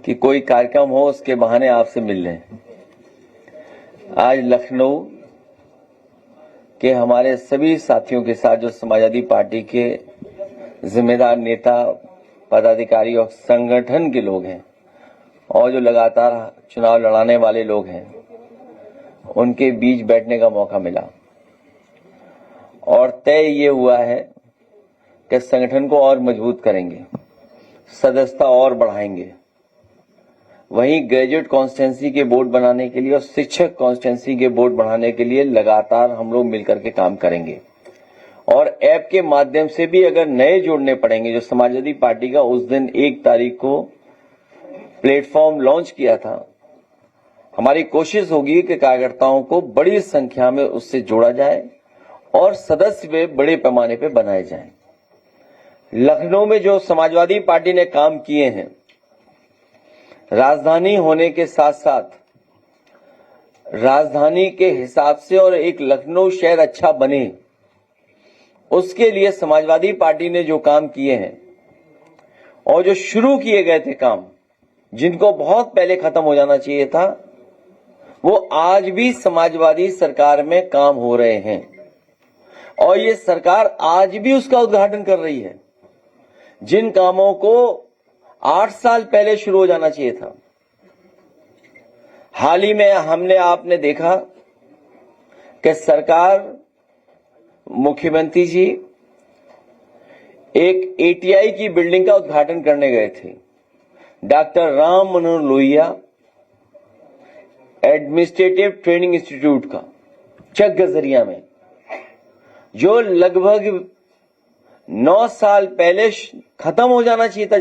कि कोई कार्यक्रम हो उसके बहाने आपसे मिल लें। आज लखनऊ के हमारे सभी साथियों के साथ जो समाजवादी पार्टी के जिम्मेदार नेता, पदाधिकारी और संगठन के लोग हैं और जो लगातार चुनाव लड़ाने वाले लोग हैं, उनके बीच बैठने का मौका मिला और तय ये हुआ है कि संगठन को और मजबूत करेंगे, सदस्यता और बढ़ाएंगे। वहीं ग्रेजुएट कॉन्स्टिट्यूंसी के बोर्ड बनाने के लिए और शिक्षक कॉन्स्टिट्यूंसी के बोर्ड बढ़ाने के लिए लगातार हम लोग मिलकर के काम करेंगे और ऐप के माध्यम से भी अगर नए जोड़ने पड़ेंगे, जो समाजवादी पार्टी का उस दिन 1 तारीख को प्लेटफॉर्म लॉन्च किया था, हमारी कोशिश होगी कि कार्यकर्ताओं को बड़ी संख्या में उससे जोड़ा जाए और सदस्य वे बड़े पैमाने पर बनाए जाएं। लखनऊ में जो समाजवादी पार्टी ने काम किए हैं, राजधानी होने के साथ साथ राजधानी के हिसाब से और एक लखनऊ शहर अच्छा बने, उसके लिए समाजवादी पार्टी ने जो काम किए हैं और जो शुरू किए गए थे काम, जिनको बहुत पहले खत्म हो जाना चाहिए था, वो आज भी समाजवादी सरकार में काम हो रहे हैं और ये सरकार आज भी उसका उद्घाटन कर रही है। जिन कामों को 8 साल पहले शुरू हो जाना चाहिए था, हाल ही में आपने देखा कि सरकार, मुख्यमंत्री जी एक एटीआई की बिल्डिंग का उद्घाटन करने गए थे। Doctor Ram Manohar Lohia administrative training institute का चक गजरिया में, जो लगभग 9 साल पहले खत्म हो जाना चाहिए था,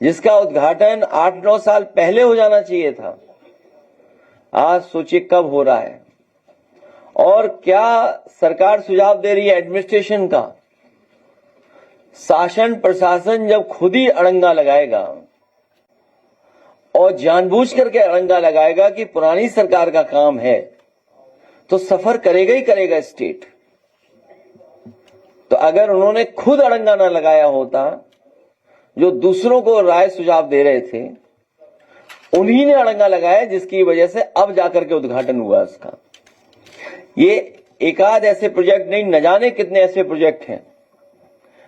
जिसका उद्घाटन 8-9 साल पहले हो जाना चाहिए था, आज सोचिए कब हो रहा है। और क्या सरकार सुझाव दे रही है एडमिनिस्ट्रेशन का, शासन प्रशासन जब खुद ही अड़ंगा लगाएगा और जानबूझ करके अड़ंगा लगाएगा कि पुरानी सरकार का काम है, तो सफर करेगा ही करेगा स्टेट। तो अगर उन्होंने खुद अड़ंगा ना लगाया होता, जो दूसरों को राय सुझाव दे रहे थे, उन्हीं ने अड़ंगा लगाया, जिसकी वजह से अब जाकर के उद्घाटन हुआ उसका। ये एकाध ऐसे प्रोजेक्ट नहीं, न जाने कितने ऐसे प्रोजेक्ट हैं।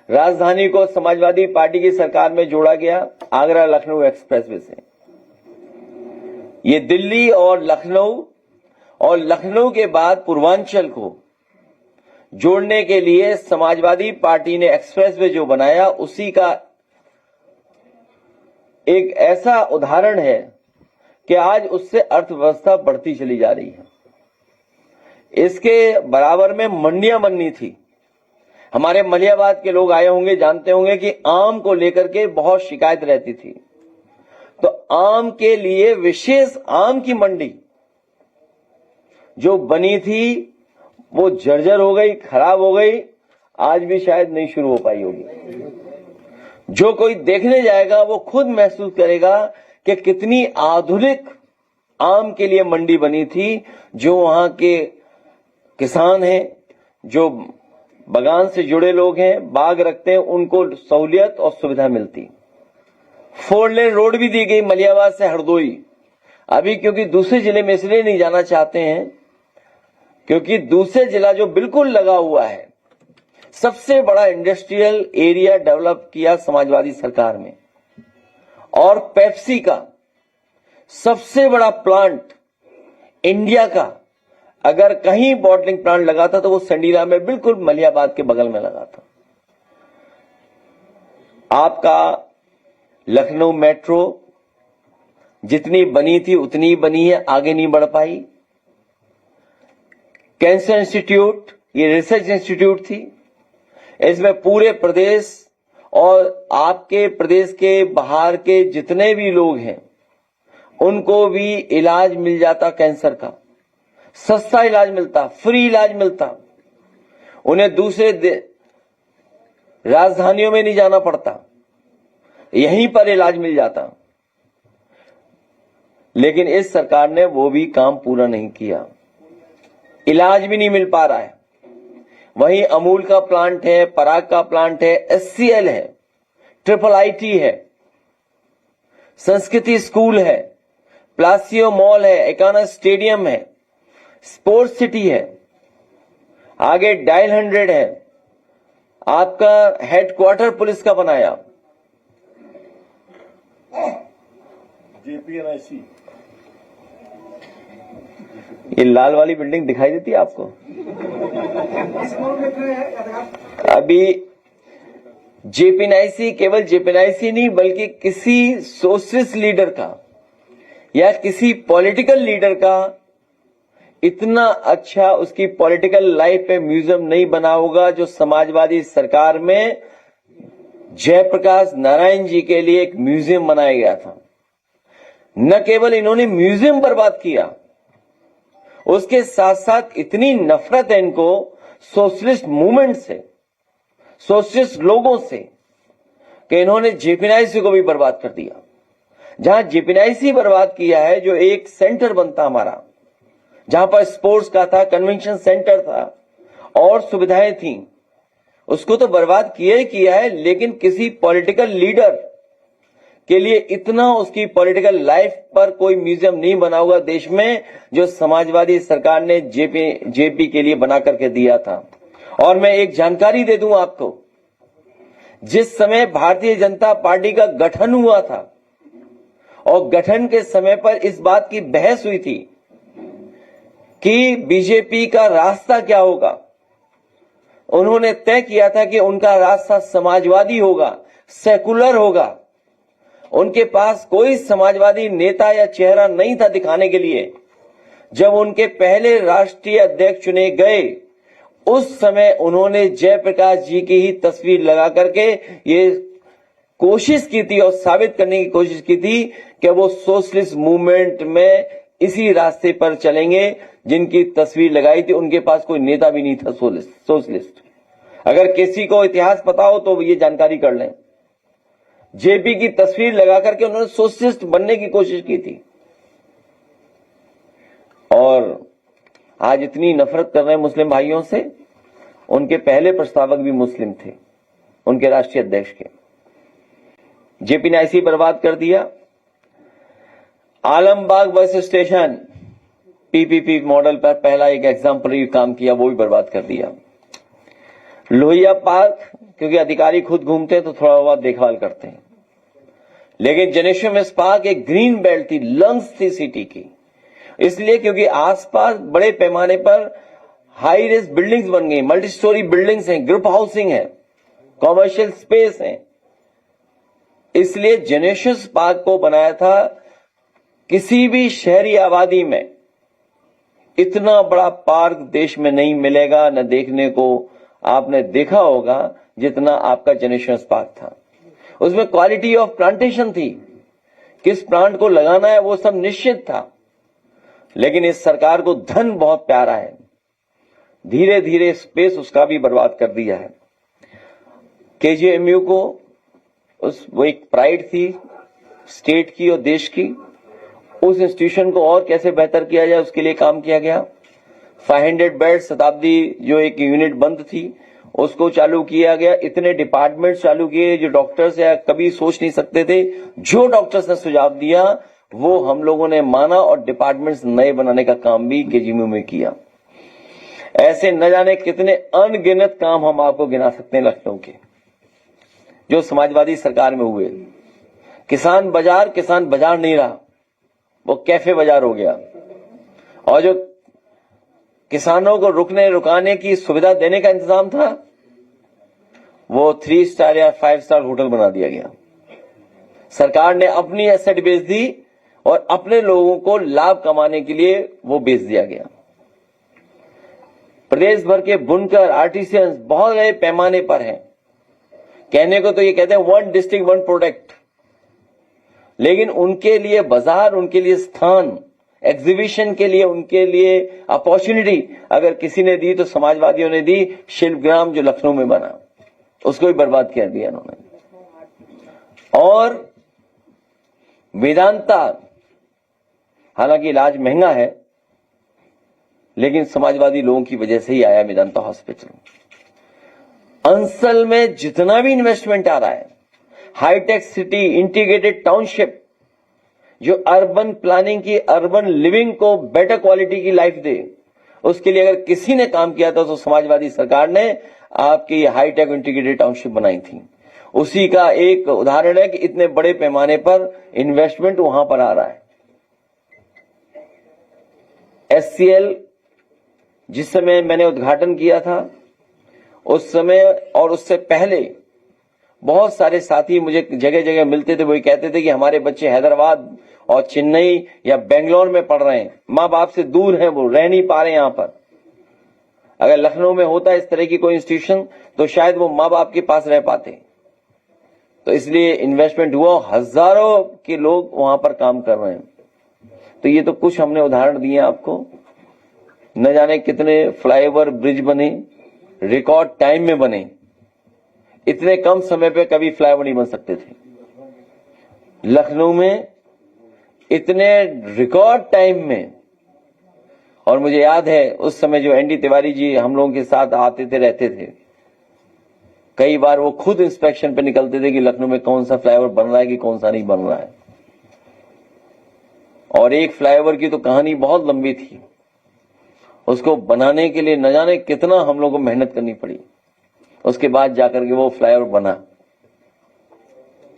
राजधानी को समाजवादी पार्टी की सरकार में जोड़ा गया आगरा लखनऊ एक्सप्रेसवे से। ये दिल्ली और लखनऊ के बाद पूर्वांचल को जोड़ने के लिए समाजवादी पार्टी ने एक्सप्रेसवे जो बनाया, उसी का एक ऐसा उदाहरण है कि आज उससे अर्थव्यवस्था बढ़ती चली जा रही है। इसके बराबर में मंडियां बननी थी। हमारे मलियाबाद के लोग आए होंगे, जानते होंगे कि आम को लेकर के बहुत शिकायत रहती थी, तो आम के लिए विशेष आम की मंडी जो बनी थी, वो जर्जर हो गई, खराब हो गई, आज भी शायद नहीं शुरू हो पाई होगी। जो कोई देखने जाएगा वो खुद महसूस करेगा कि कितनी आधुनिक आम के लिए मंडी बनी थी। जो वहां के किसान हैं, जो बागान से जुड़े लोग हैं, बाग रखते हैं, उनको सहूलियत और सुविधा मिलती। 4 लेन रोड भी दी गई मलियाबाद से हरदोई। अभी क्योंकि दूसरे जिले में इसलिए नहीं जाना चाहते हैं, क्योंकि दूसरे जिला जो बिल्कुल लगा हुआ है, सबसे बड़ा इंडस्ट्रियल एरिया डेवलप किया समाजवादी सरकार में, और पेप्सी का सबसे बड़ा प्लांट इंडिया का अगर कहीं बॉटलिंग प्लांट लगा था तो वो संडीला में, बिल्कुल मलियाबाद के बगल में लगा था। आपका लखनऊ मेट्रो जितनी बनी थी उतनी ही बनी है, आगे नहीं बढ़ पाई। कैंसर इंस्टीट्यूट, ये रिसर्च इंस्टीट्यूट थी, इसमें पूरे प्रदेश और आपके प्रदेश के बाहर के जितने भी लोग हैं उनको भी इलाज मिल जाता, कैंसर का सस्ता इलाज मिलता, फ्री इलाज मिलता। उन्हें दूसरे राजधानियों में नहीं जाना पड़ता, यहीं पर इलाज मिल जाता। लेकिन इस सरकार ने वो भी काम पूरा नहीं किया, इलाज भी नहीं मिल पा रहा है। वहीं अमूल का प्लांट है, पराग का प्लांट है, एचसीएल है, ट्रिपल आईटी है, संस्कृति स्कूल है, प्लासियो मॉल है, एकाना स्टेडियम है, स्पोर्ट्स सिटी है, आगे डायल 100 है, आपका हेडक्वार्टर पुलिस का बनाया, JPNIC। ये लाल वाली बिल्डिंग दिखाई देती है आपको? अभी जेपीएनआईसी केवल जेपीएनआईसी नहीं बल्कि किसी सोशलिस्ट लीडर का या किसी पॉलिटिकल लीडर का इतना अच्छा उसकी पॉलिटिकल लाइफ पे म्यूजियम नहीं बना होगा जो समाजवादी सरकार में जयप्रकाश नारायण जी के लिए एक म्यूजियम बनाया गया था। न केवल इन्होंने म्यूजियम बर्बाद किया, उसके साथ साथ इतनी नफरत है इनको सोशलिस्ट मूवमेंट से, सोशलिस्ट लोगों से, कि इन्होंने जेपीएनआईसी को भी बर्बाद कर दिया। जहां जेपीएनआईसी बर्बाद किया है, जो एक सेंटर बनता हमारा, जहां पर स्पोर्ट्स का था, कन्वेंशन सेंटर था और सुविधाएं थी, उसको तो बर्बाद किया ही किया है। लेकिन किसी पॉलिटिकल लीडर के लिए इतना उसकी पॉलिटिकल लाइफ पर कोई म्यूजियम नहीं बना होगा देश में, जो समाजवादी सरकार ने जेपी के लिए बना करके दिया था। और मैं एक जानकारी दे दूं आपको, जिस समय भारतीय जनता पार्टी का गठन हुआ था और गठन के समय पर इस बात की बहस हुई थी कि बीजेपी का रास्ता क्या होगा, उन्होंने तय किया था कि उनका रास्ता समाजवादी होगा, सेकुलर होगा। उनके पास कोई समाजवादी नेता या चेहरा नहीं था दिखाने के लिए। जब उनके पहले राष्ट्रीय अध्यक्ष चुने गए, उस समय उन्होंने जयप्रकाश जी की ही तस्वीर लगा करके ये कोशिश की थी और साबित करने की कोशिश की थी कि वो सोशलिस्ट मूवमेंट में इसी रास्ते पर चलेंगे जिनकी तस्वीर लगाई थी। उनके पास कोई नेता भी नहीं था सोशलिस्ट। अगर किसी को इतिहास पता हो तो ये जानकारी कर लें। जेपी की तस्वीर लगा करके उन्होंने सोशलिस्ट बनने की कोशिश की थी। और आज इतनी नफरत कर रहे हैं मुस्लिम भाइयों से। उनके पहले प्रस्तावक भी मुस्लिम थे, उनके राष्ट्रीय अध्यक्ष के। जेपीएनआईसी बर्बाद कर दिया। Alambagh bus station PPP model पर पहला एक एग्जाम्पलरी काम किया, वो भी बर्बाद कर दिया। लोहिया पार्क, क्योंकि अधिकारी खुद घूमते हैं तो थोड़ा बहुत देखभाल करते हैं, लेकिन जनेश्वर मिस पार्क एक ग्रीन बेल्ट थी, लंग्स थी सिटी की, इसलिए क्योंकि आसपास बड़े पैमाने पर हाई रेस बिल्डिंग्स बन गई, मल्टी स्टोरी बिल्डिंग्स हैं, ग्रुप हाउसिंग है, कॉमर्शियल स्पेस है। इसलिए जनेश्वर पार्क को बनाया था। किसी भी शहरी आबादी में इतना बड़ा पार्क देश में नहीं मिलेगा, न देखने को आपने देखा होगा जितना आपका जनेश्वर पार्क था। उसमें क्वालिटी ऑफ प्लांटेशन थी, किस प्लांट को लगाना है वो सब निश्चित था। लेकिन इस सरकार को धन बहुत प्यारा है, धीरे धीरे स्पेस उसका भी बर्बाद कर दिया है। केजीएमयू को वो एक प्राइड थी स्टेट की और देश की, उस इंस्टीट्यूशन को और कैसे बेहतर किया जाए उसके लिए काम किया गया। 500 बेड शताब्दी जो एक यूनिट बंद थी उसको चालू किया गया। इतने डिपार्टमेंट चालू किए जो डॉक्टर्स या कभी सोच नहीं सकते थे। जो डॉक्टर्स ने सुझाव दिया वो हम लोगों ने माना और डिपार्टमेंट्स नए बनाने का काम भी केजीएमयू में किया। ऐसे न जाने कितने अनगिनत काम हम आपको गिना सकते हैं लखनऊ के जो समाजवादी सरकार में हुए। किसान बाजार नहीं रहा, वो कैफे बाजार हो गया। और जो किसानों को रुकाने की सुविधा देने का इंतजाम था वो 3 स्टार या 5 स्टार होटल बना दिया गया। सरकार ने अपनी एसेट बेच दी और अपने लोगों को लाभ कमाने के लिए वो बेच दिया गया। प्रदेश भर के बुनकर आर्टिसियंस बहुत बड़े पैमाने पर हैं। कहने को तो ये कहते हैं 1 डिस्ट्रिक्ट 1 प्रोडक्ट, लेकिन उनके लिए बाजार, उनके लिए स्थान, एग्जीबिशन के लिए उनके लिए अपॉर्चुनिटी अगर किसी ने दी तो समाजवादियों ने दी। शिल्पग्राम जो लखनऊ में बना उसको भी बर्बाद कर दिया इन्होंने। और वेदांता, हालांकि इलाज महंगा है लेकिन समाजवादी लोगों की वजह से ही आया वेदांता हॉस्पिटल। अंसल में जितना भी इन्वेस्टमेंट आ रहा है, हाईटेक सिटी, इंटीग्रेटेड टाउनशिप, जो अर्बन प्लानिंग की, अर्बन लिविंग को बेटर क्वालिटी की लाइफ दे, उसके लिए अगर किसी ने काम किया था तो समाजवादी सरकार ने आपकी हाईटेक इंटीग्रेटेड टाउनशिप बनाई थी। उसी का एक उदाहरण है कि इतने बड़े पैमाने पर इन्वेस्टमेंट वहां पर आ रहा है। एससीएल जिस समय मैंने उद्घाटन किया था, उस समय और उससे पहले बहुत सारे साथी मुझे जगह जगह मिलते थे। वो कहते थे कि हमारे बच्चे हैदराबाद और चेन्नई या बेंगलोर में पढ़ रहे हैं, माँ बाप से दूर हैं, वो रह नहीं पा रहे यहां पर। अगर लखनऊ में होता इस तरह की कोई इंस्टीट्यूशन तो शायद वो माँ बाप के पास रह पाते। तो इसलिए इन्वेस्टमेंट हुआ, हजारों के लोग वहां पर काम कर रहे हैं। तो ये तो कुछ हमने उदाहरण दिए आपको। न जाने कितने फ्लाईओवर, ब्रिज बने, रिकॉर्ड टाइम में बने। इतने कम समय पे कभी फ्लाईओवर नहीं बन सकते थे। लखनऊ में इतने रिकॉर्ड टाइम में, और मुझे याद है उस समय जो एनडी तिवारी जी हम लोगों के साथ आते थे, रहते थे, कई बार वो खुद इंस्पेक्शन पे निकलते थे कि लखनऊ में कौन सा फ्लाईओवर बन रहा है कि कौन सा नहीं बन रहा है। और एक फ्लाईओवर की तो कहानी बहुत लंबी थी। उसको बनाने के लिए न जाने कितना हम लोगों को मेहनत करनी पड़ी, उसके बाद जाकर के वो फ्लाईओवर बना।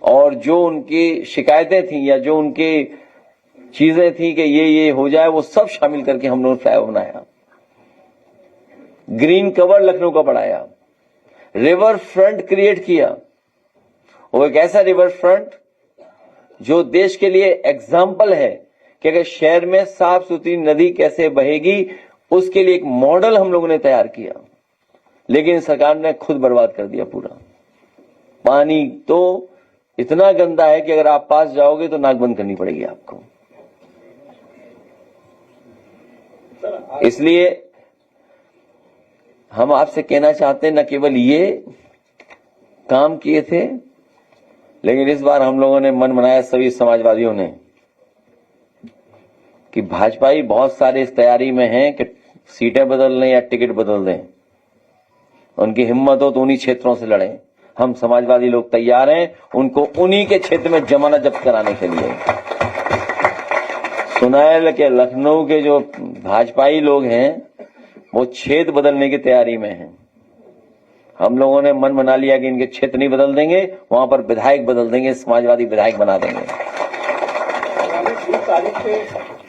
और जो उनकी शिकायतें थी या जो उनकी चीजें थी कि ये हो जाए, वो सब शामिल करके हम लोगों ने फ्लाईओवर बनाया। ग्रीन कवर लखनऊ का बढ़ाया, रिवर फ्रंट क्रिएट किया। वो एक ऐसा रिवर फ्रंट जो देश के लिए एग्जाम्पल है कि अगर शहर में साफ सुथरी नदी कैसे बहेगी, उसके लिए एक मॉडल हम लोगों ने तैयार किया। लेकिन सरकार ने खुद बर्बाद कर दिया पूरा। पानी तो इतना गंदा है कि अगर आप पास जाओगे तो नाक बंद करनी पड़ेगी आपको। इसलिए हम आपसे कहना चाहते हैं, न केवल ये काम किए थे, लेकिन इस बार हम लोगों ने मन बनाया, सभी समाजवादियों ने, कि भाजपाई बहुत सारे इस तैयारी में हैं कि सीटें बदल लें या टिकट बदल दें। उनकी हिम्मत हो तो उन्हीं क्षेत्रों से लड़ें। हम समाजवादी लोग तैयार हैं उनको उन्हीं के क्षेत्र में जमानत जब्त कराने के लिए। सुनायल के लखनऊ के जो भाजपाई लोग हैं वो क्षेत्र बदलने की तैयारी में हैं। हम लोगों ने मन बना लिया कि इनके क्षेत्र नहीं बदल देंगे, वहां पर विधायक बदल देंगे, समाजवादी विधायक बना देंगे।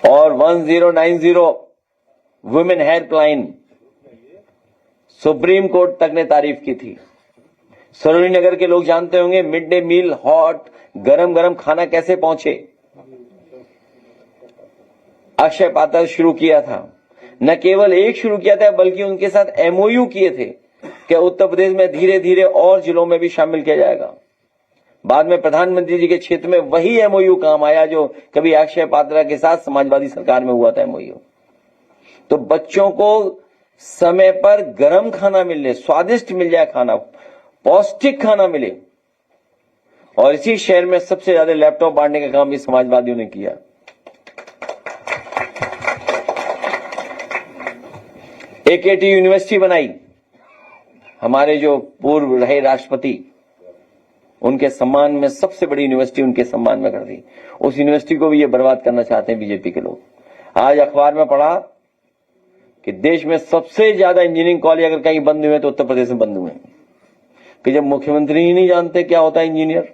और 1090 वुमेन हेल्पलाइन सुप्रीम कोर्ट तक ने तारीफ की थी। सरोजनी नगर के लोग जानते होंगे मिड डे मील, हॉट गरम गरम खाना कैसे पहुंचे। अक्षय पात्र शुरू किया था, न केवल एक शुरू किया था बल्कि उनके साथ एमओयू किए थे कि उत्तर प्रदेश में धीरे धीरे और जिलों में भी शामिल किया जाएगा। बाद में प्रधानमंत्री जी के क्षेत्र में वही एमओयू काम आया जो कभी अक्षय पात्रा के साथ समाजवादी सरकार में हुआ था एमओयू। तो बच्चों को समय पर गर्म खाना मिले, स्वादिष्ट मिल जाए खाना, पौष्टिक खाना मिले। और इसी शहर में सबसे ज्यादा लैपटॉप बांटने का काम भी समाजवादियों ने किया। एकेटी यूनिवर्सिटी बनाई, हमारे जो पूर्व रहे राष्ट्रपति, उनके सम्मान में सबसे बड़ी यूनिवर्सिटी उनके सम्मान में कर दी। उस यूनिवर्सिटी को भी ये बर्बाद करना चाहते हैं बीजेपी के लोग। आज अखबार में पढ़ा कि देश में सबसे ज्यादा इंजीनियरिंग कॉलेज अगर कहीं बंद हुए तो उत्तर प्रदेश में बंद हुए, कि जब मुख्यमंत्री ही नहीं जानते क्या होता है इंजीनियर।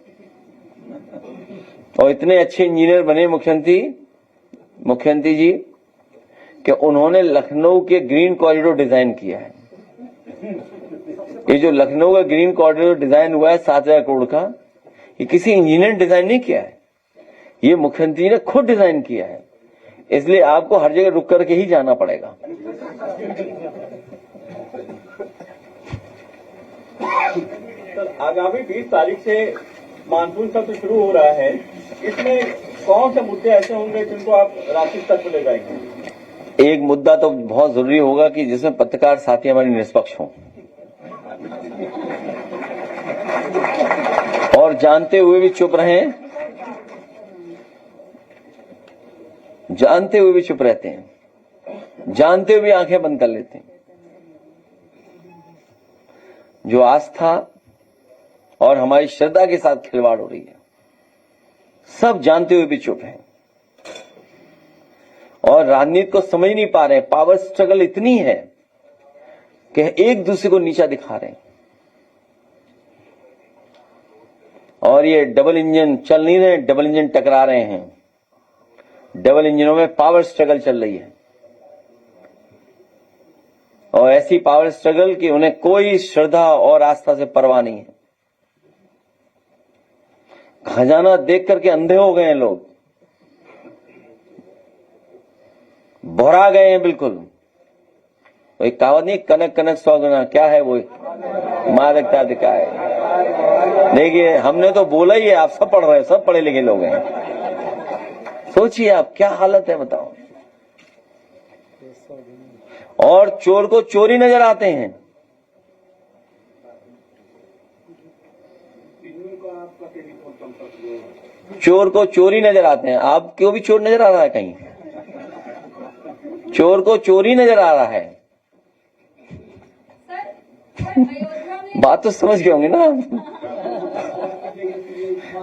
और इतने अच्छे इंजीनियर बने मुख्यमंत्री जी कि उन्होंने लखनऊ के ग्रीन कॉरिडोर डिजाइन किया है। ये जो लखनऊ का ग्रीन कॉरिडोर डिजाइन हुआ है 7,000 करोड़ का, ये किसी इंजीनियर ने डिजाइन नहीं किया है, ये मुख्यमंत्री ने खुद डिजाइन किया है। इसलिए आपको हर जगह रुक करके ही जाना पड़ेगा। सर, आगामी 20 तारीख से मानसून सत्र शुरू हो रहा है, इसमें कौन से मुद्दे ऐसे होंगे जिनको आप राष्ट्रीय स्तर पर ले जाएंगे? एक मुद्दा तो बहुत जरूरी होगा कि जिसमें पत्रकार साथी हमारे निष्पक्ष हों और जानते हुए भी चुप रहें, जानते हुए भी चुप रहते हैं, जानते हुए भी आंखें बंद कर लेते हैं। जो आस्था और हमारी श्रद्धा के साथ खिलवाड़ हो रही है, सब जानते हुए भी चुप हैं। और राजनीति को समझ नहीं पा रहे हैं। पावर स्ट्रगल इतनी है कि एक दूसरे को नीचा दिखा रहे हैं। और ये डबल इंजन चल नहीं रहे, डबल इंजन टकरा रहे हैं। डबल इंजनों में पावर स्ट्रगल चल रही है, और ऐसी पावर स्ट्रगल कि उन्हें कोई श्रद्धा और आस्था से परवाह नहीं है। खजाना देख करके अंधे हो गए हैं लोग, भरा गए हैं बिल्कुल। वो एक कहावत नहीं, कनक कनक 100 गुना, क्या है वो, मादकता दिखाए। देखिए हमने तो बोला ही है, आप सब पढ़ रहे हैं, सब पढ़े लिखे लोग हैं। सोचिए आप क्या हालत है बताओ। और चोर को चोरी नजर आते हैं। चोर को चोरी नजर आते हैं। आपको भी चोर नजर आ रहा है कहीं? चोर को चोरी नजर आ रहा है। बात तो समझ गए होंगे ना?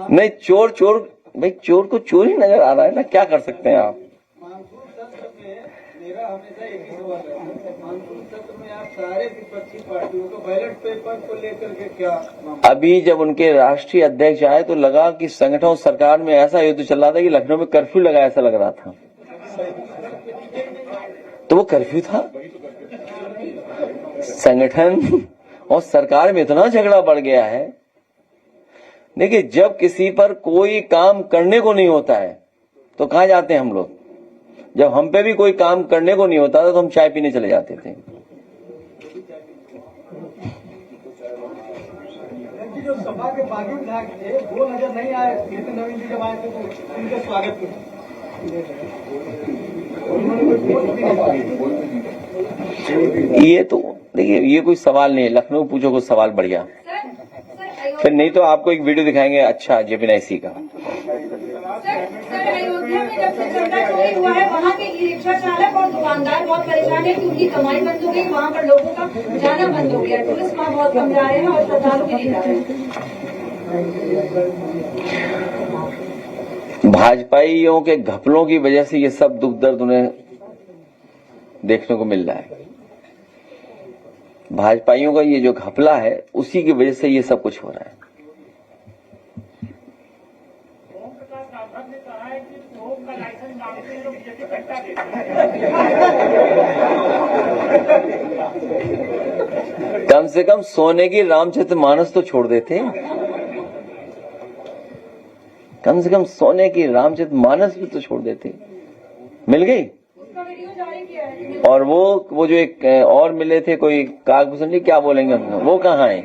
नहीं, चोर चोर भाई, चोर को चोरी नजर आ रहा है ना, क्या कर सकते हैं आप? मेरा हमेशा एक ही सवाल है, मानसून सत्र में आप सारे विपक्षी पार्टियों को बैलेट पेपर को लेकर के क्या? अभी जब उनके राष्ट्रीय अध्यक्ष आए तो लगा कि संगठन और सरकार में ऐसा युद्ध चल रहा था कि लखनऊ में कर्फ्यू लगा, ऐसा लग रहा था। तो वो कर्फ्यू था। संगठन और सरकार में इतना झगड़ा बढ़ गया है। देखिए, जब किसी पर कोई काम करने को नहीं होता है तो कहां जाते हैं हम लोग? जब हम पे भी कोई काम करने को नहीं होता था तो हम चाय पीने चले जाते थे। जो सभा के बागी विधायक थे वो नजर नहीं आए, नितिन नवीन जी जब आए थे तो उनके स्वागत में ये तो देखिए, ये कोई सवाल नहीं है। लखनऊ पूछो कुछ सवाल बढ़िया, फिर नहीं तो आपको एक वीडियो दिखाएंगे अच्छा जेपीएनआईसी का। सर, अयोध्या में जब से चंदा चोरी हुआ है वहाँ के ई रिक्शा चालक और दुकानदार बहुत परेशान है कि उनकी कमाई बंद हो गई, वहाँ पर लोगों का जाना बंद हो गया। टूरिस्ट वहाँ बहुत कम जा रहे हैं और श्रद्धालु भी नहीं जा रहे हैं। भाजपाइयों के घपलों की वजह से ये सब दुख दर्द उन्हें देखने को मिल रहा है। भाजपाइयों का ये जो घपला है उसी की वजह से ये सब कुछ हो रहा है। कम से कम सोने की रामचरितमानस तो छोड़ देते। कम से कम सोने की रामचरितमानस भी तो छोड़ देते। मिल गई। उसका वीडियो जारी किया है। और वो जो एक और मिले थे, कोई कागभूषण जी क्या बोलेंगे हम, वो कहाँ है?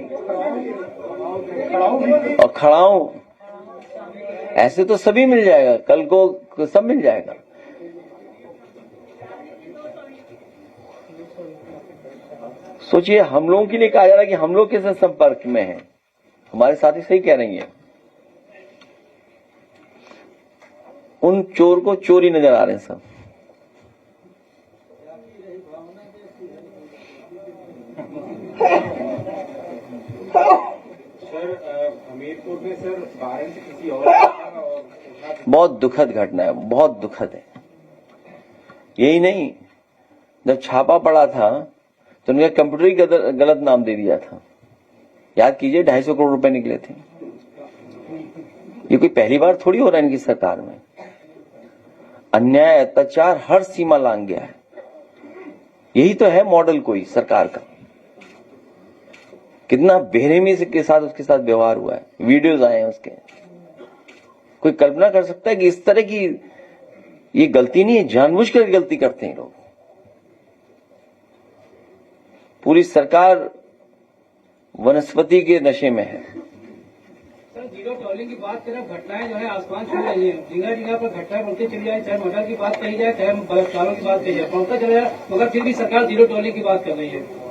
और खड़ाऊ, ऐसे तो सभी मिल जाएगा, कल को सब मिल जाएगा। सोचिए, हम लोगों के लिए कहा जा रहा है कि हम लोग किस संपर्क में हैं। हमारे साथी सही कह रही हैं, उन चोर को चोरी नजर आ रहे हैं सब। सर, हमीरपुर में सर वारंट किसी और बहुत दुखद घटना है, बहुत दुखद है। यही नहीं, जब छापा पड़ा था तो उनका कंप्यूटर ही गलत नाम दे दिया था। याद कीजिए, 250 करोड़ रुपए निकले थे। ये कोई पहली बार थोड़ी हो रहा है इनकी सरकार में। अन्याय अत्याचार हर सीमा लांघ गया है। यही तो है मॉडल कोई सरकार का। कितना बेरहमी के साथ उसके साथ व्यवहार हुआ है, वीडियोज आए हैं उसके। कोई कल्पना कर सकता है कि इस तरह की ये गलती नहीं है, जानबूझकर गलती करते हैं लोग। पूरी सरकार वनस्पति के नशे में है। सर, जीरो टॉलिंग की बात करें, घटनाएं जो है आसमान छू रही है। जगह जगह पर घटनाएं बढ़ती चली जाए, चाहे मर्डर की बात कही जाए, चाहे बलात्कारों की बात कही जाए, पहुंचता चला जाए, मगर फिर भी सरकार जीरो टॉलिंग की बात कर रही है।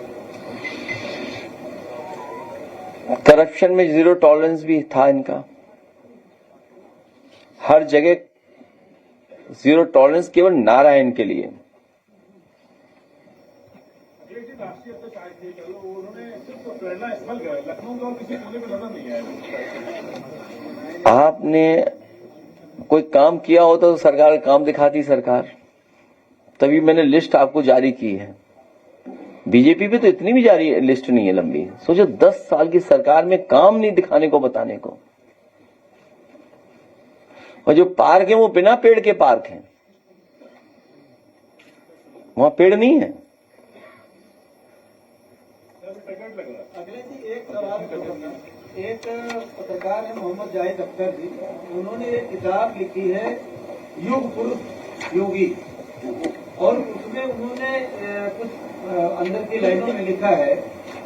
करप्शन में जीरो टॉलरेंस भी था इनका। हर जगह जीरो टॉलरेंस केवल नारायण के लिए। आपने कोई काम किया होता तो सरकार काम दिखाती। सरकार तभी मैंने लिस्ट आपको जारी की है। बीजेपी पे तो इतनी भी जारी लिस्ट नहीं है लंबी। सोचो 10 साल की सरकार में काम नहीं दिखाने को, बताने को। और जो पार्क है वो बिना पेड़ के पार्क हैं, वहां पेड़ नहीं है। अगले जी एक सवाल करूंगा। एक पत्रकार है मोहम्मद जाहिद अख्तर जी, उन्होंने एक किताब लिखी है युग पुरुष योगी, और उसमें उन्होंने कुछ अंदर की लाइनों में लिखा है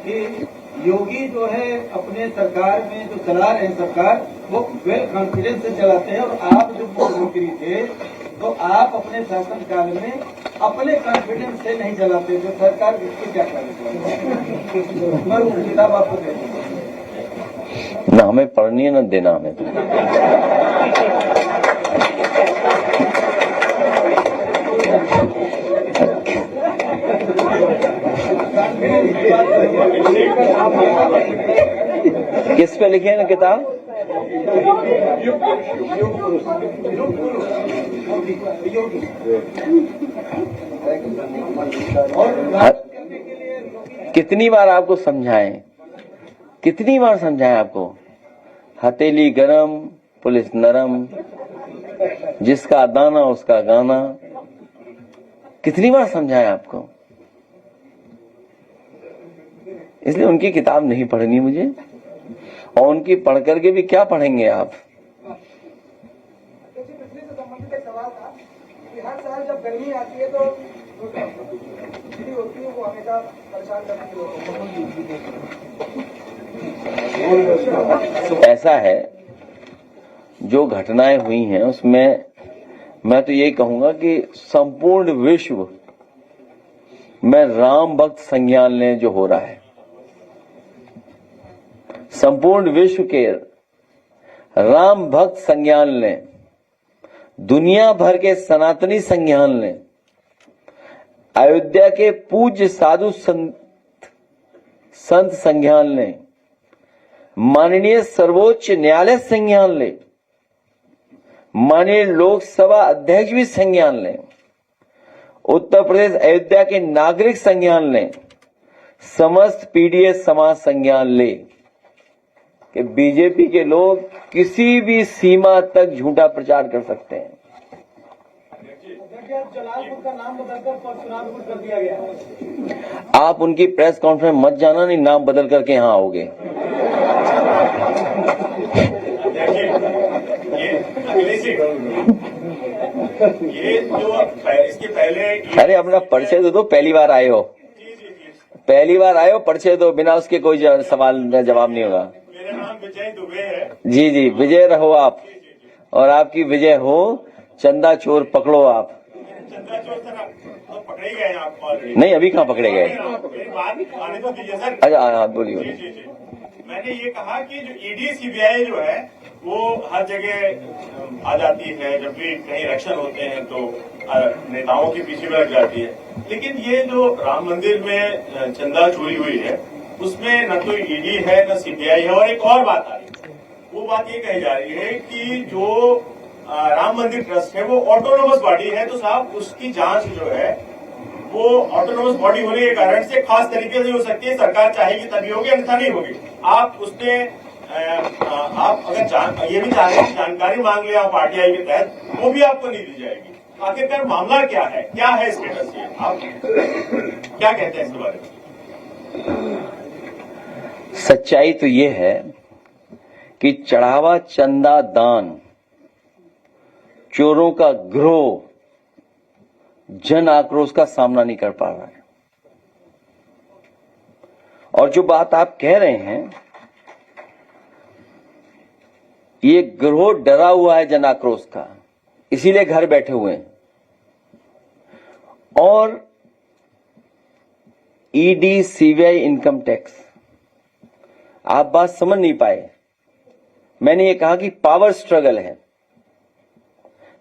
कि योगी जो है अपने सरकार में जो चला रहे हैं सरकार, वो वेल कॉन्फिडेंस से चलाते हैं, और आप जो मुख्यमंत्री थे तो आप अपने शासन काल में अपने कॉन्फिडेंस से नहीं चलाते थे सरकार। इसको क्या करें? मैं वो किताब आपको दे दूंगा। ना हमें पढ़नी है ना देना हमें। किस पे लिखे हैं ना किताब? कितनी बार आपको समझाएं, कितनी बार समझाएं आपको? हथेली गरम पुलिस नरम, जिसका दाना उसका गाना। कितनी बार समझाएं आपको? इसलिए उनकी किताब नहीं पढ़नी मुझे, और उनकी पढ़ करके भी क्या पढ़ेंगे आप? बिजली से संबंधित एक सवाल था कि हर साल जब गर्मी आती है तो बिजली होती है वो हमेशा परेशान करती है। ऐसा है, जो घटनाएं हुई हैं उसमें मैं तो यही कहूंगा कि संपूर्ण विश्व में राम भक्त संज्ञान लें जो हो रहा है, संपूर्ण विश्व के राम भक्त संज्ञान लें, दुनिया भर के सनातनी संज्ञान लें, अयोध्या के पूज्य साधु संत संज्ञान लें, माननीय सर्वोच्च न्यायालय संज्ञान लें, माननीय लोकसभा अध्यक्ष भी संज्ञान लें, उत्तर प्रदेश अयोध्या के नागरिक संज्ञान लें, समस्त पीडीएस समाज संज्ञान ले कि बीजेपी के लोग किसी भी सीमा तक झूठा प्रचार कर सकते हैं। जलालपुर का नाम बदलकर परशुरामपुर कर दिया गया। आप उनकी प्रेस कॉन्फ्रेंस मत जाना, नहीं नाम बदल करके यहां आओगे। ये जो इसके पहले, अरे अपना परिचय दे दो, पहली बार आए हो, पहली बार आए हो, परिचय दो, बिना उसके कोई सवाल जवाब नहीं होगा। मेरा नाम विजय दुबे है। जी जी, विजय रहो आप, और आपकी विजय हो। चंदा चोर पकड़ो आप। चंदा चोर सर तो पकड़े गए आप? नहीं, अभी कहाँ पकड़े गए? मेरी बात आने तो दीजिए सर। अच्छा हाँ बोलिए। जी जी जी, मैंने ये कहा कि जो ईडी सीबीआई जो है वो हर जगह आ जाती है, जब भी कहीं इलेक्शन होते हैं तो नेताओं के पीछे लग जाती है, लेकिन ये जो राम मंदिर में चंदा चोरी हुई है उसमें न तो ईडी है न सीबीआई है। और एक और बात आ रही है, वो बात ये कही जा रही है कि जो राम मंदिर ट्रस्ट है वो ऑटोनोमस बॉडी है, तो साहब उसकी जांच जो है वो ऑटोनोमस बॉडी होने के कारण से खास तरीके से हो सकती है, सरकार चाहेगी तभी होगी, अन्यथा नहीं होगी। आप उसमें आप अगर ये भी चाहें जानकारी मांग ले आप आरटीआई के तहत, वो भी आपको नहीं दी जाएगी। आखिरकार मामला क्या है स्टेटस ये, आप क्या कहते हैं इसके बारे में? सच्चाई तो ये है कि चढ़ावा चंदा दान चोरों का गिरोह जन आक्रोश का सामना नहीं कर पा रहा है। और जो बात आप कह रहे हैं, ये गिरोह डरा हुआ है जन आक्रोश का, इसीलिए घर बैठे हुए हैं। और ईडी सीबीआई इनकम टैक्स, आप बात समझ नहीं पाए। मैंने ये कहा कि पावर स्ट्रगल है।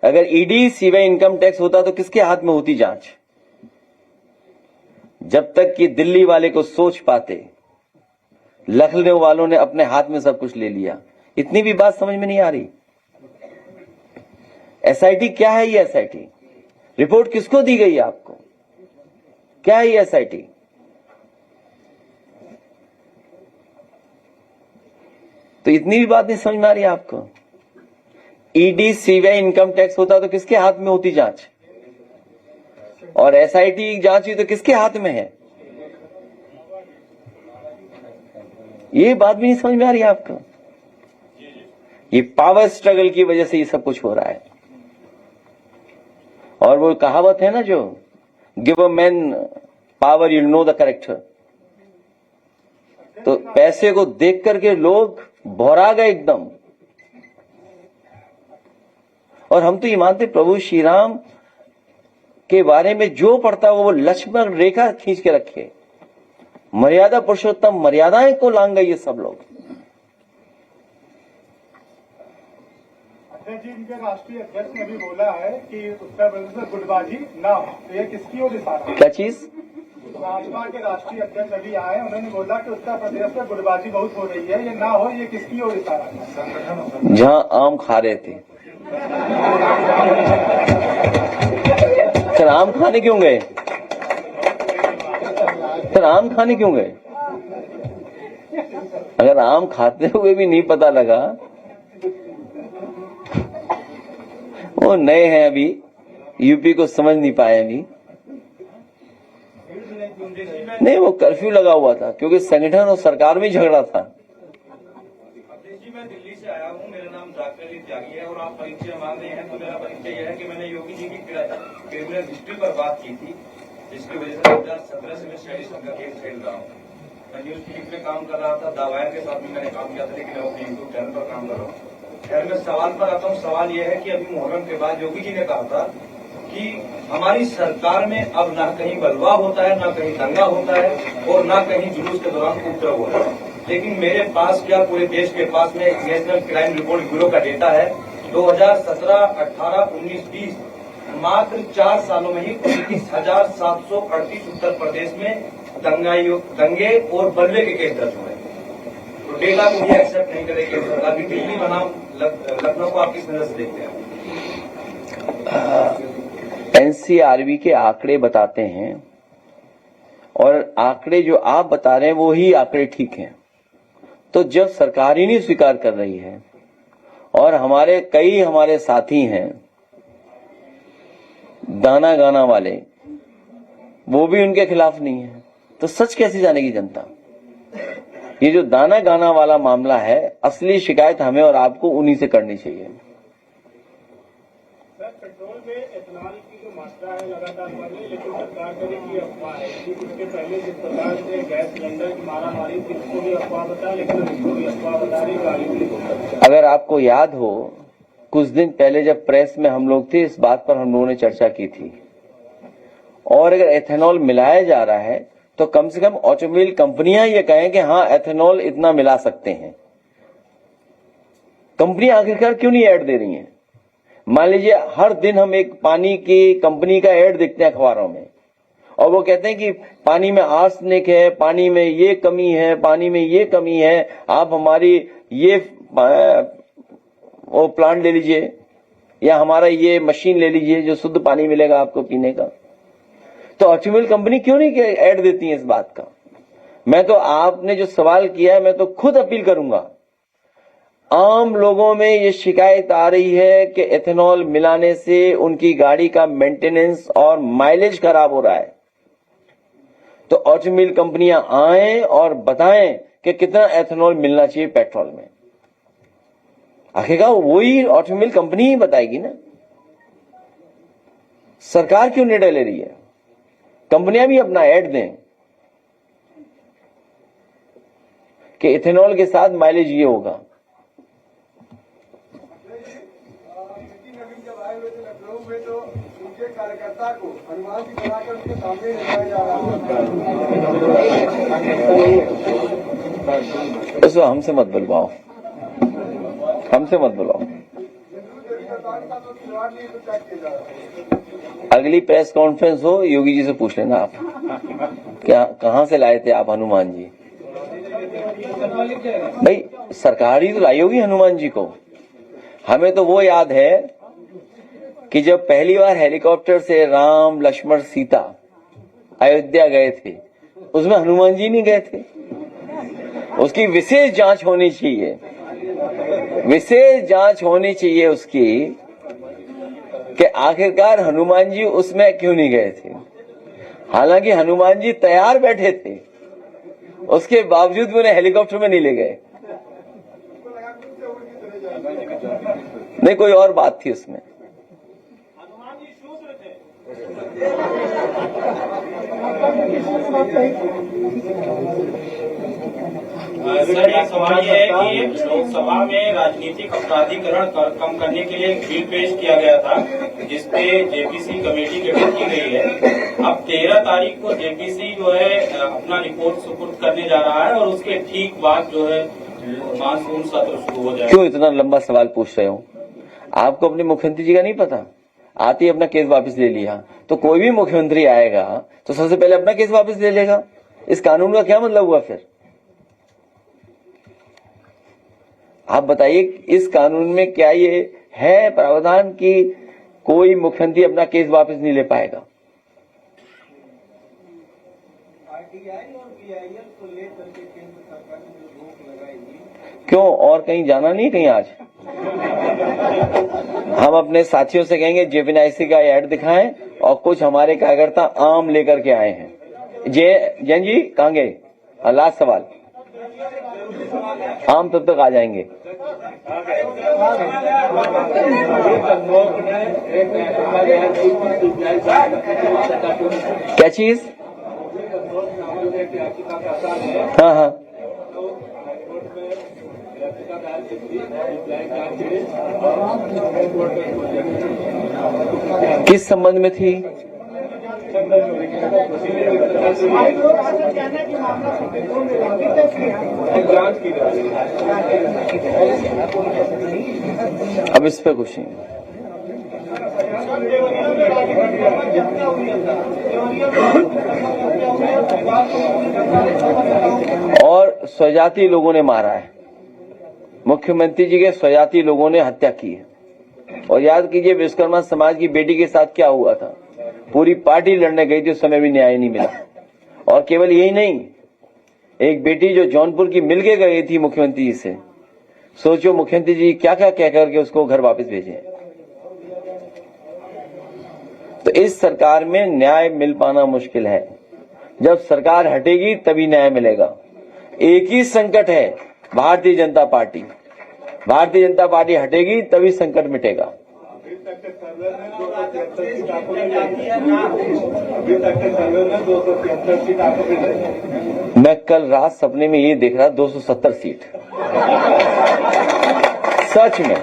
अगर ईडी सीबीआई इनकम टैक्स होता तो किसके हाथ में होती जांच? जब तक कि दिल्ली वाले को सोच पाते, लखनऊ वालों ने अपने हाथ में सब कुछ ले लिया। इतनी भी बात समझ में नहीं आ रही। एसआईटी क्या है? ये एसआईटी रिपोर्ट किसको दी गई आपको? क्या है ये SIT? तो इतनी भी बात नहीं समझ में आ रही है आपको? ईडी CBI इनकम टैक्स होता तो किसके हाथ में होती जांच, और SIT जांच हुई तो किसके हाथ में है? ये बात भी नहीं समझ में आ रही है आपको? ये पावर स्ट्रगल की वजह से ये सब कुछ हो रहा है। और वो कहावत है ना, जो give a man power you know the character. तो पैसे को देख करके लोग भौरा गए एकदम। और हम तो ये मानते प्रभु श्री राम के बारे में जो पढ़ता है वो लक्ष्मण रेखा खींच के रखे। मर्यादा पुरुषोत्तम मर्यादाएं को लांग गए ये सब लोग। अध्यक्ष जी, इनके राष्ट्रीय अध्यक्ष ने भी बोला है कि उत्तर प्रदेश में गुटबाजी ना हो, तो ये किसकी ओर इशारा है? क्या चीज? भाजपा के राष्ट्रीय अध्यक्ष अभी आए, उन्होंने बोला कि उत्तर प्रदेश में गुटबाजी बहुत हो रही है, ये ना हो, ये किसकी ओर इशारा है? संगठन जहां आम खा रहे थे, फिर आम खाने क्यों गए? फिर आम खाने क्यों गए? अगर आम खाते हुए भी नहीं पता लगा, वो नए हैं अभी, यूपी को समझ नहीं पाए अभी। नहीं, वो कर्फ्यू लगा हुआ था क्योंकि संगठन और सरकार में झगड़ा था। जी, मैं दिल्ली से आया हूँ, मेरा नाम जाकिर त्यागी है और आप परिचय मांग रहे हैं, तो मेरा परिचय यह है कि मैंने योगी जी की क्रिमिनल हिस्ट्री पर बात की थी, जिसकी वजह से 2017 से मैं सेडिशन का केस खेल रहा हूँ। मैं न्यूज क्लिक में काम कर रहा था, दावायर के साथ भी मैंने काम किया था, लेकिन मैं अपने यूट्यूब चैनल पर काम कर रहा हूँ। खैर, मैं सवाल पर आता हूँ। सवाल यह है कि अभी मुहर्रम के बाद योगी जी ने कहा था कि हमारी सरकार में अब ना कहीं बलवा होता है, ना कहीं दंगा होता है और ना कहीं जुलूस के दौरान उपद्रव होता है। लेकिन मेरे पास क्या पूरे देश के पास में नेशनल क्राइम रिपोर्ट ब्यूरो का डेटा है। 2017, 18, 19, 20 मात्र 4 सालों में ही 29,738 उत्तर प्रदेश में दंगे और बल्ले के केस दर्ज हुए। तो डेटा को भी एक्सेप्ट नहीं करेगी सरकार। अभी दिल्ली बनाम लखनऊ को आप किस नजर से देखते हैं? NCRB के आंकड़े बताते हैं, और आंकड़े जो आप बता रहे हैं वो ही आंकड़े ठीक हैं। तो जब सरकार ही नहीं स्वीकार कर रही है, और हमारे साथी हैं दाना गाना वाले, वो भी उनके खिलाफ नहीं है, तो सच कैसे जानेगी जनता? ये जो दाना गाना वाला मामला है, असली शिकायत हमें और आपको उन्हीं से करनी चाहिए। सर, पेट्रोल में एथेनॉल की जो मात्रा है लगातार बढ़ रही है, लेकिन सरकार करेगी अफवाह है कि उसके पहले जिस प्रकार से गैस सिलेंडर की मारामारी थी उसको भी अफवाह बता, लेकिन उसको भी अफवाह बता रही गाड़ी। अगर आपको याद हो, कुछ दिन पहले जब प्रेस में हम लोग थे, इस बात पर हम लोगों ने चर्चा की थी। और अगर एथेनॉल मिलाया जा रहा है तो कम से कम ऑटोमोबाइल कंपनियां ये कहें कि हाँ, एथेनॉल इतना मिला सकते हैं। कंपनियां आखिरकार क्यों नहीं ऐड दे रही हैं? मान लीजिए हर दिन हम एक पानी की कंपनी का ऐड देखते हैं अखबारों में, और वो कहते हैं कि पानी में आर्सेनिक है, पानी में ये कमी है, पानी में ये कमी है, आप हमारी ये वो प्लांट ले लीजिए, या हमारा ये मशीन ले लीजिए जो शुद्ध पानी मिलेगा आपको पीने का। तो ऑटोमोबाइल कंपनी क्यों नहीं ऐड देती है इस बात का? मैं तो, आपने जो सवाल किया है, मैं तो खुद अपील करूंगा। आम लोगों में ये शिकायत आ रही है कि एथेनॉल मिलाने से उनकी गाड़ी का मेंटेनेंस और माइलेज खराब हो रहा है। तो ऑटोमोबाइल कंपनियां आएं और बताएं कि कितना एथेनॉल मिलना चाहिए पेट्रोल में। आखिरकार वही ऑटोमोबाइल कंपनी ही बताएगी ना। सरकार क्यों निर्णय ले रही है? कंपनियां भी अपना ऐड दें कि इथेनॉल के साथ माइलेज ये होगा। तो उनके कार्यकर्ता को हनुमान जी बनाकर उनके सामने लगाया जा रहा है। इसको हमसे मत बुलवाओ, हमसे मत बुलवाओ। अगली प्रेस कॉन्फ्रेंस हो, योगी जी से पूछ लेना आप, क्या कहां से लाए थे आप हनुमान जी? भाई सरकार ही तो लाई होगी हनुमान जी को। हमें तो वो याद है कि जब पहली बार हेलीकॉप्टर से राम लक्ष्मण सीता अयोध्या गए थे, उसमें हनुमान जी नहीं गए थे। उसकी विशेष जांच होनी चाहिए, विशेष जांच होनी चाहिए उसकी, कि आखिरकार हनुमान जी उसमें क्यों नहीं गए थे। हालांकि हनुमान जी तैयार बैठे थे, उसके बावजूद भी उन्हें हेलीकॉप्टर में नहीं ले गए। नहीं, कोई और बात थी उसमें। हनुमान जी शूद्र थे। सर, एक सवाल ये है कि लोकसभा में राजनीतिक अपराधीकरण कम करने के लिए एक बिल पेश किया गया था, जिसपे जेपीसी कमेटी गठित की गई है। अब 13 तारीख को जेपीसी जो है अपना रिपोर्ट सुपुर्द करने जा रहा है और उसके ठीक बाद जो है मानसून सत्र शुरू हो जाएगा। क्यों इतना लंबा सवाल पूछ रहे हो? आपको अपने मुख्यमंत्री जी का नहीं पता? आते ही अपना केस वापस ले लिया। तो कोई भी मुख्यमंत्री आएगा तो सबसे पहले अपना केस वापस ले लेगा। इस कानून का क्या मतलब हुआ फिर? आप बताइए, इस कानून में क्या ये है प्रावधान कि कोई मुख्यमंत्री अपना केस वापस नहीं ले पाएगा? आरटीआई और बीआईएल को लेकर के केंद्र सरकार ने जो रोक लगाई, क्यों, और कहीं जाना नहीं? कहीं आज हम अपने साथियों से कहेंगे जेपीएनआईसी का ऐड दिखाएं और कुछ हमारे कार्यकर्ता आम लेकर के आए हैं। जैन जी कहां गए? लास्ट सवाल, आम तब तक आ जाएंगे। क्या चीज? हाँ हाँ, किस संबंध में थी? अब इस पे कुछ नहीं। और स्वजाति लोगों ने मारा है, मुख्यमंत्री जी के स्वजाति लोगों ने हत्या की है। और याद कीजिए विश्वकर्मा समाज की बेटी के साथ क्या हुआ था। पूरी पार्टी लड़ने गई थी, उस समय भी न्याय नहीं मिला। और केवल यही नहीं, एक बेटी जो जौनपुर की मिलके गई थी मुख्यमंत्री जी से, सोचो मुख्यमंत्री जी क्या क्या कह करके उसको घर वापस भेजे। तो इस सरकार में न्याय मिल पाना मुश्किल है। जब सरकार हटेगी तभी न्याय मिलेगा। एक ही संकट है, भारतीय जनता पार्टी। भारतीय जनता पार्टी हटेगी तभी संकट मिटेगा। मैं कल रात सपने में ये देख रहा 270 सीट। सच में,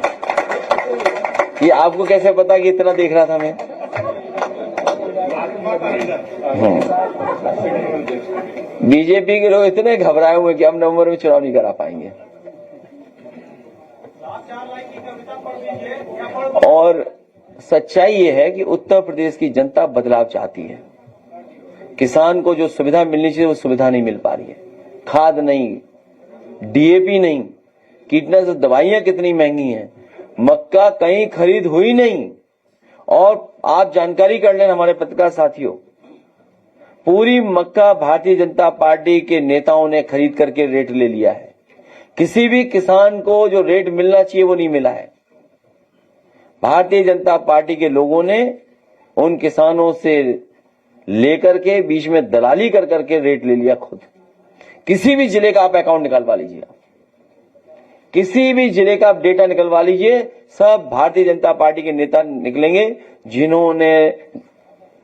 ये आपको कैसे पता कि इतना देख रहा था मैं? बीजेपी के लोग इतने घबराए हुए कि हम नवंबर में चुनाव नहीं करा पाएंगे। और सच्चाई ये है कि उत्तर प्रदेश की जनता बदलाव चाहती है। किसान को जो सुविधा मिलनी चाहिए वो सुविधा नहीं मिल पा रही है। खाद नहीं, डीएपी नहीं, कीटनाशक दवाइयां कितनी महंगी हैं, मक्का कहीं खरीद हुई नहीं। और आप जानकारी कर लें हमारे पत्रकार साथियों, पूरी मक्का भारतीय जनता पार्टी के नेताओं ने खरीद करके रेट ले लिया है। किसी भी किसान को जो रेट मिलना चाहिए वो नहीं मिला है। भारतीय जनता पार्टी के लोगों ने उन किसानों से लेकर के बीच में दलाली कर करके रेट ले लिया खुद। किसी भी जिले का आप अकाउंट निकलवा लीजिए, किसी भी जिले का आप डेटा निकलवा लीजिए, सब भारतीय जनता पार्टी के नेता निकलेंगे जिन्होंने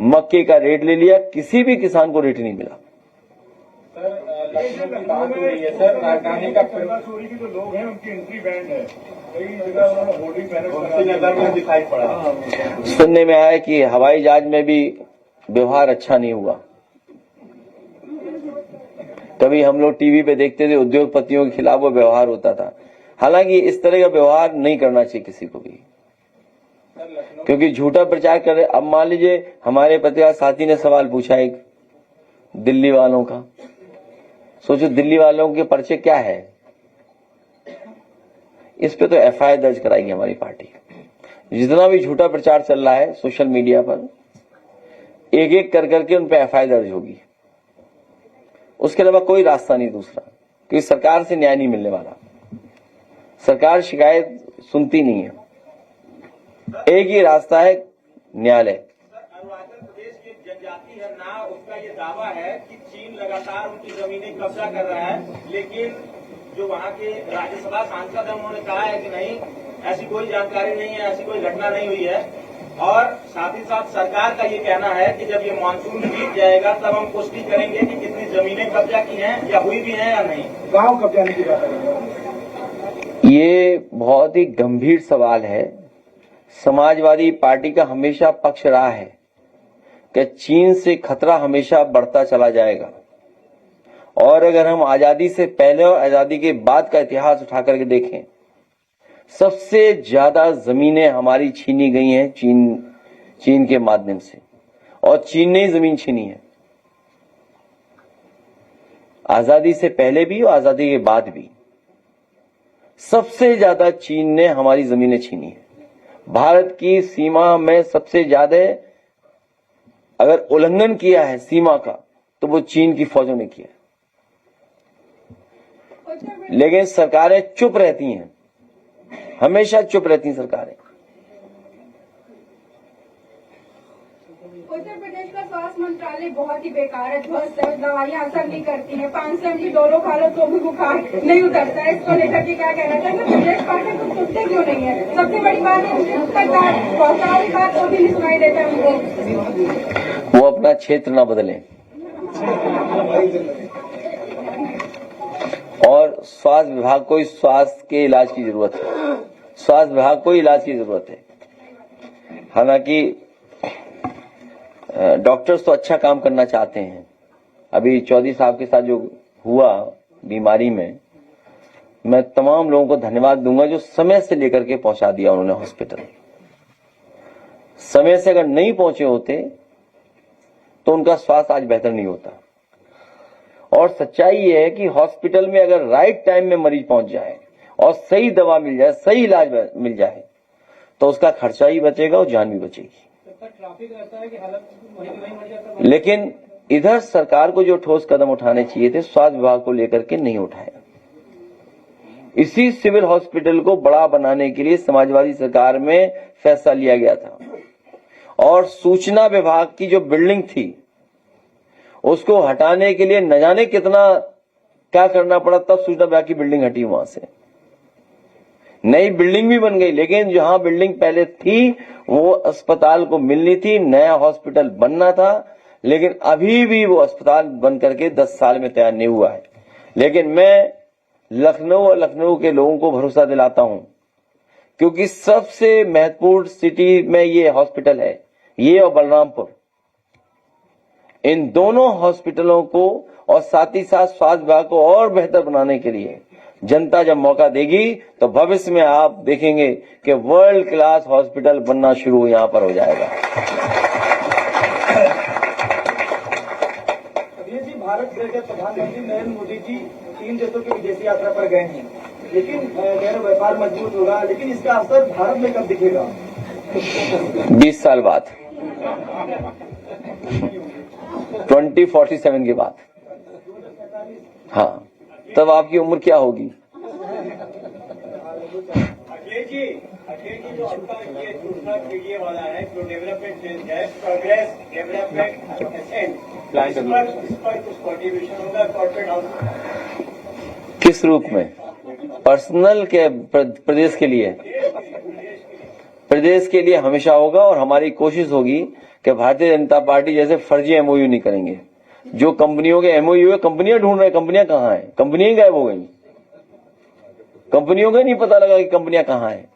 मक्के का रेट ले लिया। किसी भी किसान को रेट नहीं मिला। सर, राजधानी का चोरी के जो लोग हैं उनकी एंट्री बैंड है, कई जगह उन्होंने होर्डिंग बैनर दिखाई पड़ा। सुनने में आया कि हवाई जहाज में भी व्यवहार अच्छा नहीं हुआ। कभी हम लोग टीवी पे देखते थे उद्योगपतियों के खिलाफ वो व्यवहार होता था। हालांकि इस तरह का व्यवहार नहीं करना चाहिए किसी को भी, क्योंकि झूठा प्रचार कर रहे। अब मान लीजिए हमारे पत्रकार साथी ने सवाल पूछा एक दिल्ली वालों का, सोचो दिल्ली वालों के पर्चे क्या है। इस पे तो एफआईआर दर्ज कराएगी हमारी पार्टी। जितना भी झूठा प्रचार चल रहा है सोशल मीडिया पर, एक एक कर करके उन पर एफआईआर दर्ज होगी। उसके अलावा कोई रास्ता नहीं दूसरा, क्योंकि सरकार से न्याय नहीं मिलने वाला। सरकार शिकायत सुनती नहीं है, एक ही रास्ता है, न्यायालय। अरुणाचल प्रदेश की जनजाति है ना, उसका ये दावा है कि चीन लगातार उनकी जमीनें कब्जा कर रहा है, लेकिन जो वहाँ के राज्यसभा सांसद हैं उन्होंने कहा है कि नहीं, ऐसी कोई जानकारी नहीं है, ऐसी कोई घटना नहीं हुई है। और साथ ही साथ सरकार का ये कहना है कि जब ये मानसून बीत जाएगा तब हम पुष्टि करेंगे कि कितनी जमीनें कब्जा की हैं या हुई भी हैं या नहीं। गाँव कब्जा नहीं किया जाता। ये बहुत ही गंभीर सवाल है। समाजवादी पार्टी का हमेशा पक्ष रहा है कि चीन से खतरा हमेशा बढ़ता चला जाएगा, और अगर हम आजादी से पहले और आजादी के बाद का इतिहास उठा करके देखें, सबसे ज्यादा जमीनें हमारी छीनी गई हैं चीन के माध्यम से, और चीन ने ही जमीन छीनी है, आजादी से पहले भी और आजादी के बाद भी। सबसे ज्यादा चीन ने हमारी जमीनें छीनी है। भारत की सीमा में सबसे ज्यादा अगर उल्लंघन किया है सीमा का तो वो चीन की फौजों ने किया, लेकिन सरकारें चुप रहती हैं, हमेशा चुप रहती हैं सरकारें। उत्तर प्रदेश का स्वास्थ्य मंत्रालय बहुत ही बेकार है, ध्वस्त है, दवाइयां असर नहीं करती हैं, 500 mg डोलो खा लो तो भी बुखार नहीं उतरता है। इसको लेकर के क्या कहना चाहिए? प्रदेश पार्टी को सुनते क्यों नहीं है? सबसे बड़ी बात है सरकार बहुत सारी बात वो भी नहीं सुनाई देता उनको। वो अपना क्षेत्र ना बदलें। और स्वास्थ्य विभाग को स्वास्थ्य के इलाज की जरूरत है, स्वास्थ्य विभाग को इलाज की जरूरत है। हालांकि डॉक्टर्स तो अच्छा काम करना चाहते हैं। अभी चौधरी साहब के साथ जो हुआ बीमारी में, मैं तमाम लोगों को धन्यवाद दूंगा जो समय से लेकर के पहुंचा दिया उन्होंने हॉस्पिटल। समय से अगर नहीं पहुंचे होते तो उनका स्वास्थ्य आज बेहतर नहीं होता। और सच्चाई ये है कि हॉस्पिटल में अगर राइट टाइम में मरीज पहुंच जाए और सही दवा मिल जाए, सही इलाज मिल जाए, तो उसका खर्चा ही बचेगा और जान भी बचेगी। ट्रैफिक रहता है कि हालत वहीं मर जाता है। लेकिन इधर सरकार को जो ठोस कदम उठाने चाहिए थे, स्वास्थ्य विभाग को लेकर के नहीं उठाया। इसी सिविल हॉस्पिटल को बड़ा बनाने के लिए समाजवादी सरकार में फैसला लिया गया था, और सूचना विभाग की जो बिल्डिंग थी उसको हटाने के लिए न जाने कितना क्या करना पड़ा, तब सूचना विभाग की बिल्डिंग हटी वहां से। नई बिल्डिंग भी बन गई, लेकिन जहां बिल्डिंग पहले थी वो अस्पताल को मिलनी थी, नया हॉस्पिटल बनना था, लेकिन अभी भी वो अस्पताल बन करके 10 साल में तैयार नहीं हुआ है। लेकिन मैं लखनऊ और लखनऊ के लोगों को भरोसा दिलाता हूं, क्योंकि सबसे महत्वपूर्ण सिटी में ये हॉस्पिटल है, ये और बलरामपुर। इन दोनों हॉस्पिटलों को और साथ ही साथ स्वास्थ्य विभाग को और बेहतर बनाने के लिए जनता जब मौका देगी तो भविष्य में आप देखेंगे कि वर्ल्ड क्लास हॉस्पिटल बनना शुरू यहां पर हो जाएगा। जी, भारत के प्रधानमंत्री नरेंद्र मोदी जी 3 देशों की विदेशी यात्रा पर गए हैं, लेकिन गैर व्यापार मजबूत होगा, लेकिन इसका असर भारत में कब दिखेगा? 20 साल बाद, 2047 के बाद। हाँ, तब आपकी उम्र क्या होगी? अखिलेश जी जो आपका ये दूसरा पीडीए वाला है, जो डेवलपमेंट है, प्रोग्रेस डेवलपमेंट इस पर कुछ कॉन्ट्रीब्यूशन होगा कॉर्पोरेट हाउस? किस रूप में? पर्सनल के प्रदेश के लिए? प्रदेश के लिए हमेशा होगा, और हमारी कोशिश होगी कि भारतीय जनता पार्टी जैसे फर्जी एमओयू नहीं करेंगे। जो कंपनियों के एमओयू है, कंपनियां ढूंढ रहे, कंपनियां कहां हैं? कंपनियां ही गायब हो गई, कंपनियों का नहीं पता लगा कि कंपनियां कहां हैं।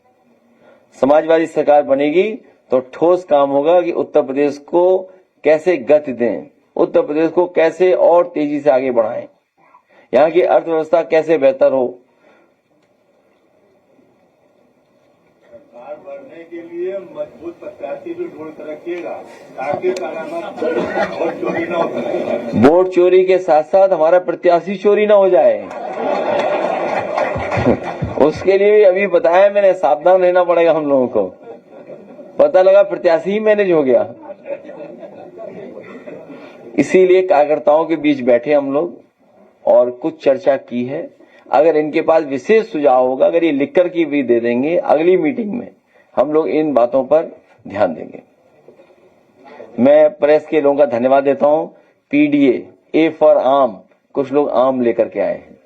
समाजवादी सरकार बनेगी तो ठोस काम होगा कि उत्तर प्रदेश को कैसे गति दें, उत्तर प्रदेश को कैसे और तेजी से आगे बढ़ाएं, यहाँ की अर्थव्यवस्था कैसे बेहतर हो। सरकार बढ़ने के लिए मजबूत प्रत्याशी भी ढूंढ कर रखिएगा, ताकि वोट चोरी ना हो। वोट चोरी के साथ साथ हमारा प्रत्याशी चोरी ना हो जाए उसके लिए अभी बताया मैंने, सावधान रहना पड़ेगा हम लोगों को। पता लगा प्रत्याशी ही मैनेज हो गया। इसीलिए कार्यकर्ताओं के बीच बैठे हम लोग और कुछ चर्चा की है। अगर इनके पास विशेष सुझाव होगा, अगर ये लिखकर की भी दे देंगे, अगली मीटिंग में हम लोग इन बातों पर ध्यान देंगे। मैं प्रेस के लोगों का धन्यवाद देता हूं। पीडीए ए फॉर आम, कुछ लोग आम लेकर के आए हैं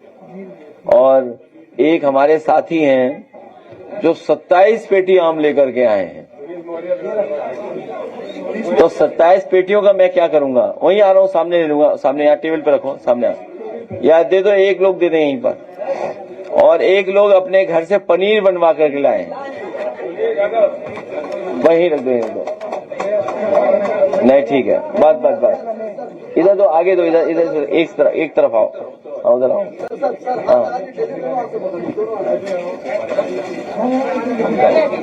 और एक हमारे साथी हैं जो 27 पेटी आम लेकर के आए हैं। तो 27 पेटियों का मैं क्या करूंगा? वहीं आ रहा हूं, सामने ले लूंगा। सामने यहाँ टेबल पे रखो, सामने आ, या दे दो, एक लोग दे दें यहीं पर, और एक लोग अपने घर से पनीर बनवा करके लाए हैं, वहीं रख दो। नहीं ठीक है, बस इधर दो, आगे दो, इधर एक तरफ आओ, उधर आओ। हाँ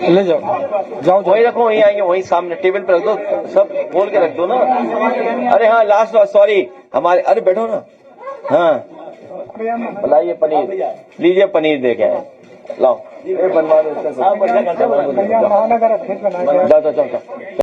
ले जाओ वहीं रखो, वहीं आएंगे, वहीं सामने टेबल पे रख दो, सब खोल के रख दो ना। अरे हाँ, लास्ट सॉरी हमारे, अरे बैठो ना। हाँ लाइए पनीर, लीजिए पनीर दे के आए, लाओ बनवा दो।